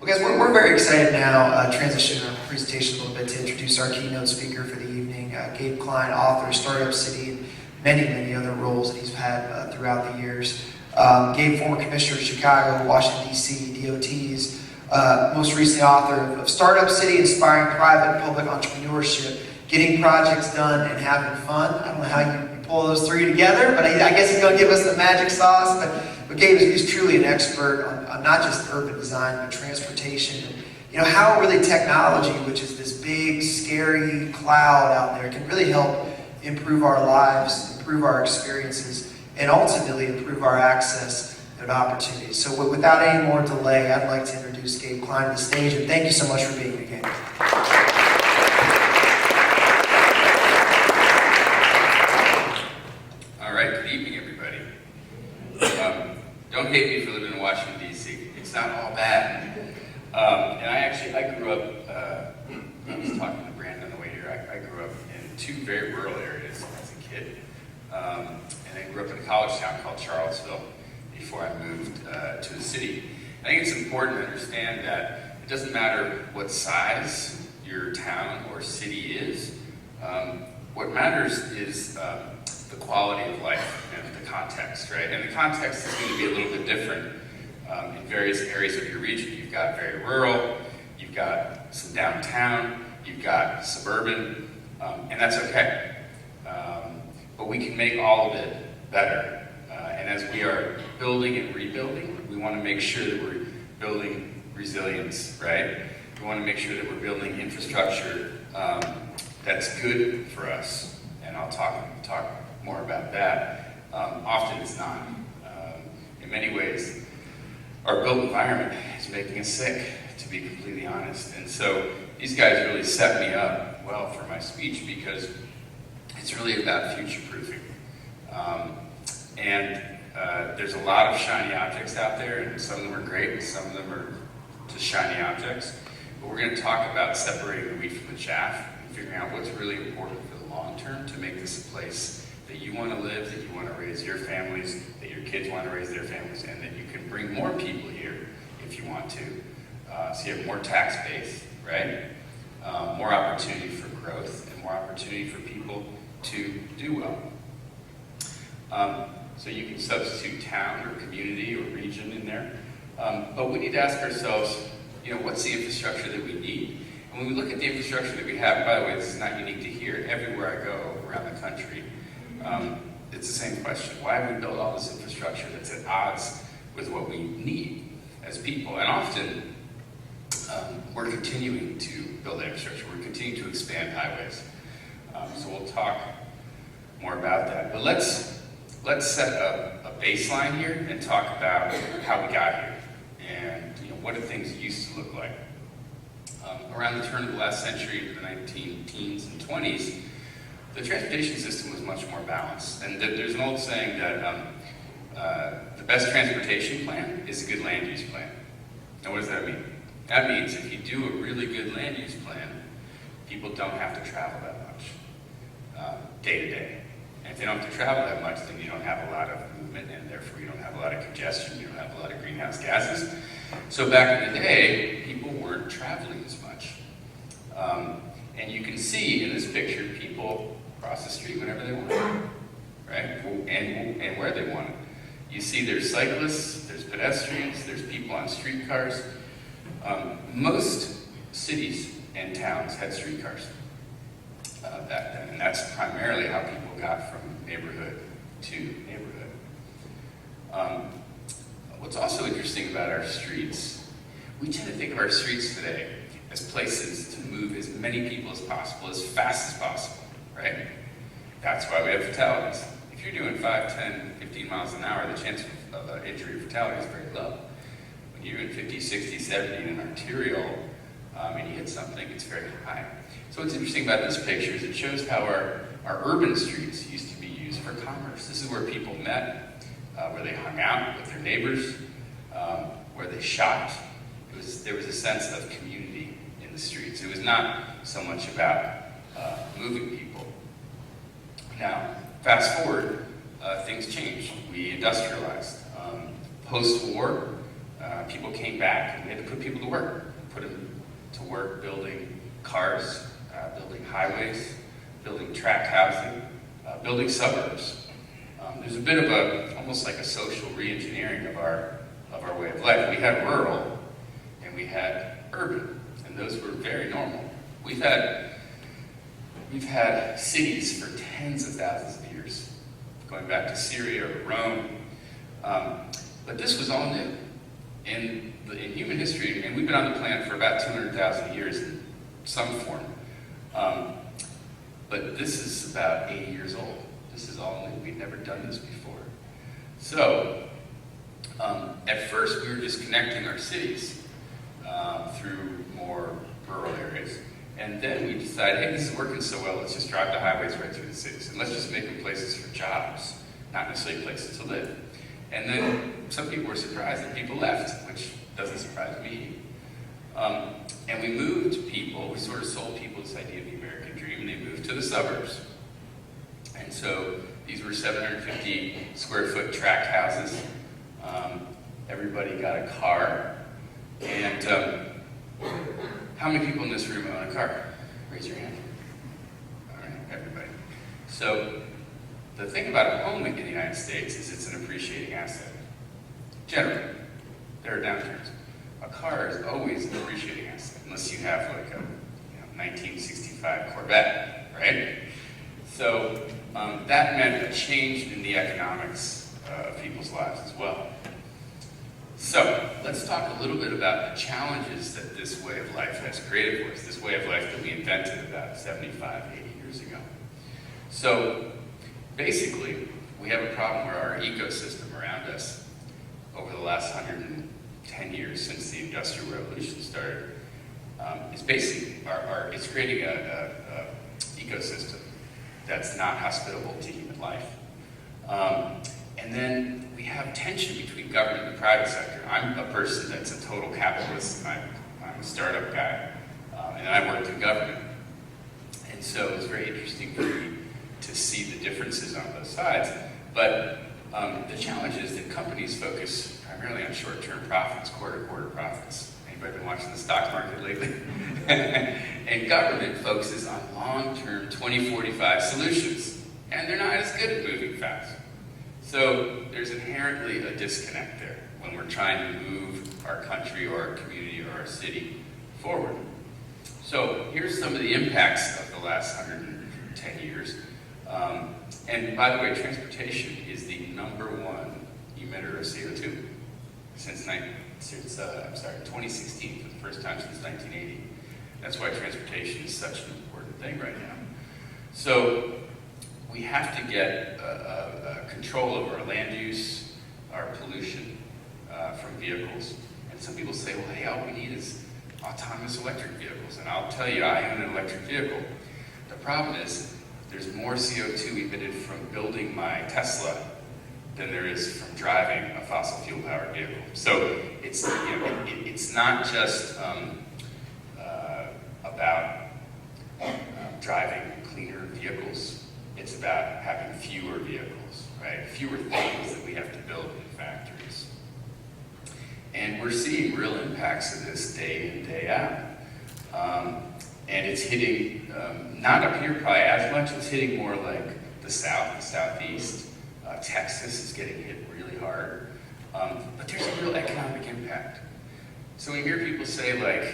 Well, guys, we're very excited now, transitioning our presentation a little bit, to introduce our keynote speaker for the evening, Gabe Klein, author, Startup City, and many other roles that he's had throughout the years. Gabe, former commissioner of Chicago, Washington, D.C., DOTs, most recently author of Startup City, Inspiring Private and Public Entrepreneurship, Getting Projects Done and Having Fun. I don't know how you pull those three together, but I guess he's going to give us the magic sauce. But Gabe is truly an expert on not just urban design, but transportation. And, how really technology, which is this big, scary cloud out there, can really help improve our lives, improve our experiences, and ultimately improve our access and opportunities. So without any more delay, I'd like to introduce Gabe Klein to the stage, and thank you so much for being here, Gabe. All right, good evening, everybody. Don't hate me for living in Washington, D.C. It's not all bad. And I grew up, I was talking to Brandon on the way here, I grew up in two very rural areas as a kid. And I grew up in a college town called Charlottesville before I moved to the city. I think it's important to understand that it doesn't matter what size your town or city is. What matters is the quality of life and the context, right? And the context is going to be a little bit different in various areas of your region. You've got very rural, you've got some downtown, you've got suburban, and that's okay. But we can make all of it better. And as we are building and rebuilding, we want to make sure that we're building resilience, right? We want to make sure that we're building infrastructure that's good for us. And I'll talk more about that. Often it's not. In many ways, our built environment is making us sick, to be completely honest. And so these guys really set me up well for my speech because it's really about future-proofing. There's a lot of shiny objects out there, and some of them are great, and some of them are just shiny objects. But we're going to talk about separating the wheat from the chaff and figuring out what's really important for the long term to make this a place that you want to live, that you want to raise your families, that your kids want to raise their families, and that you can bring more people here if you want to. So you have more tax base, right? More opportunity for growth and more opportunity for people to do well. So you can substitute town or community or region in there. But we need to ask ourselves, what's the infrastructure that we need? And when we look at the infrastructure that we have, and by the way, this is not unique to here, everywhere I go around the country, it's the same question. Why have we built all this infrastructure that's at odds with what we need as people? And often, we're continuing to build infrastructure. We're continuing to expand highways. So we'll talk more about that. But let's set up a baseline here and talk about how we got here and what do things used to look like. Around the turn of the last century, in the 19 teens and 20s, the transportation system was much more balanced. And there's an old saying that the best transportation plan is a good land use plan. Now what does that mean? That means if you do a really good land use plan, people don't have to travel that much day to day. And if they don't have to travel that much, then you don't have a lot of movement, and therefore you don't have a lot of congestion, you don't have a lot of greenhouse gases. So back in the day, people weren't traveling as much. And you can see in this picture, people cross the street whenever they want, right? And where they want it. You see there's cyclists, there's pedestrians, there's people on streetcars. Most cities and towns had streetcars back then, and that's primarily how people got from neighborhood to neighborhood. What's also interesting about our streets, we tend to think of our streets today as places to move as many people as possible, as fast as possible, right? That's why we have fatalities. If you're doing 5, 10, 15 miles an hour, the chance of injury or fatality is very low. When you're doing 50, 60, 70 in an arterial, and you hit something, it's very high. So what's interesting about this picture is it shows how our urban streets used to be used for commerce. This is where people met, where they hung out with their neighbors, where they shopped. There was a sense of community in the streets. It was not so much about moving people. Now, fast forward, things changed. We industrialized. Post-war, people came back and we had to put people to work. Put them to work building cars, building highways, building tract housing, building suburbs. There's a bit of almost like a social re-engineering of our way of life. We had rural and we had urban, and those were very normal. We've had cities for tens of thousands of years, going back to Syria or Rome. But this was all new in human history, and we've been on the planet for about 200,000 years in some form. But this is about 80 years old. This is all new. We've never done this before. So, at first, we were just connecting our cities through more rural areas. And then we decided, hey, this is working so well, let's just drive the highways right through the cities. And let's just make them places for jobs, not necessarily places to live. And then some people were surprised that people left, which doesn't surprise me. And we moved people, we sort of sold people this idea of the American dream, and they moved to the suburbs. And so these were 750 square foot tract houses. Everybody got a car. And how many people in this room own a car? Raise your hand. All right, everybody. So the thing about a home in the United States is it's an appreciating asset. Generally, there are downturns. A car is always an appreciating asset, unless you have like a 1965 Corvette, right? So that meant a change in the economics of people's lives as well. So let's talk a little bit about the challenges that this way of life has created for us, this way of life that we invented about 75, 80 years ago. So basically, we have a problem where our ecosystem around us over the last 110 years since the Industrial Revolution started is basically, it's creating a ecosystem that's not hospitable to human life. And then we have tension between government and the private sector. I'm a person that's a total capitalist. I'm a startup guy, and I worked in government. And so it's very interesting for me to see the differences on both sides. But the challenge is that companies focus primarily on short-term profits, quarter-to-quarter profits. Anybody been watching the stock market lately? And government focuses on long-term 2045 solutions. And they're not as good at moving fast. So there's inherently a disconnect there when we're trying to move our country or our community or our city forward. So here's some of the impacts of the last 110 years. And by the way, transportation is the #1 emitter of CO2 since 2016, for the first time since 1980. That's why transportation is such an important thing right now. So we have to get control over our land use, our pollution from vehicles. And some people say, well, hey, all we need is autonomous electric vehicles. And I'll tell you, I own an electric vehicle. The problem is there's more CO2 emitted from building my Tesla than there is from driving a fossil fuel powered vehicle. So it's, it's not just about driving cleaner vehicles. It's about having fewer vehicles, right? Fewer things that we have to build in factories. And we're seeing real impacts of this day in, day out. And it's hitting, not up here probably as much, it's hitting more like the South, the Southeast. Texas is getting hit really hard. But there's a real economic impact. So when you hear people say like,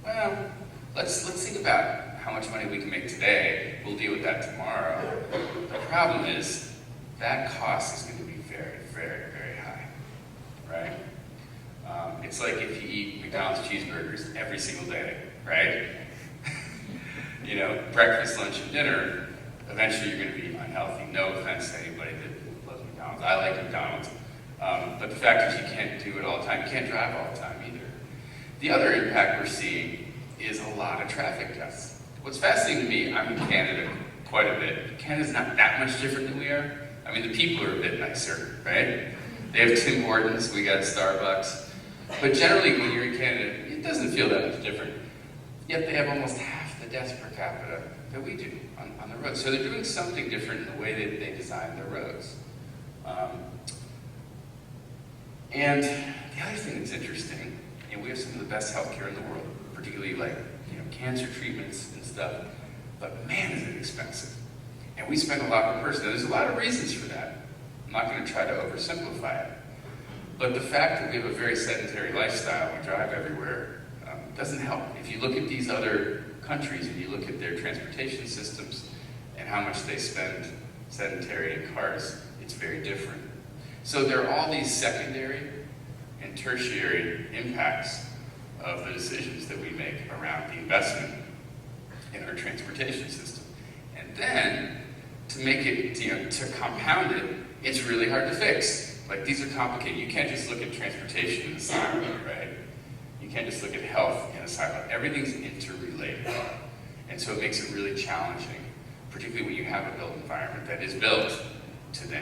well, let's think about how much money we can make today, we'll deal with that tomorrow. The problem is that cost is going to be very, very, very high, right? It's like if you eat McDonald's cheeseburgers every single day, right? Breakfast, lunch, and dinner, eventually you're going to be unhealthy. No offense to anybody that loves McDonald's. I like McDonald's. But the fact is you can't do it all the time. You can't drive all the time either. The other impact we're seeing is a lot of traffic deaths. What's fascinating to me, I'm in Canada quite a bit. Canada's not that much different than we are. I mean, the people are a bit nicer, right? They have Tim Hortons, we got Starbucks. But generally, when you're in Canada, it doesn't feel that much different. Yet they have almost half the deaths per capita that we do on the roads. So they're doing something different in the way that they design their roads. And the other thing that's interesting, we have some of the best healthcare in the world, particularly like cancer treatments and stuff, but man, is it expensive. And we spend a lot per person. Now, there's a lot of reasons for that. I'm not going to try to oversimplify it. But the fact that we have a very sedentary lifestyle, we drive everywhere, doesn't help. If you look at these other countries and you look at their transportation systems and how much they spend sedentary in cars, it's very different. So there are all these secondary and tertiary impacts of the decisions that we make around the investment in our transportation system. And then, to make it, to compound it, it's really hard to fix. Like, these are complicated. You can't just look at transportation in a silo, right? You can't just look at health in a silo. Everything's interrelated. And so it makes it really challenging, particularly when you have a built environment that is built to then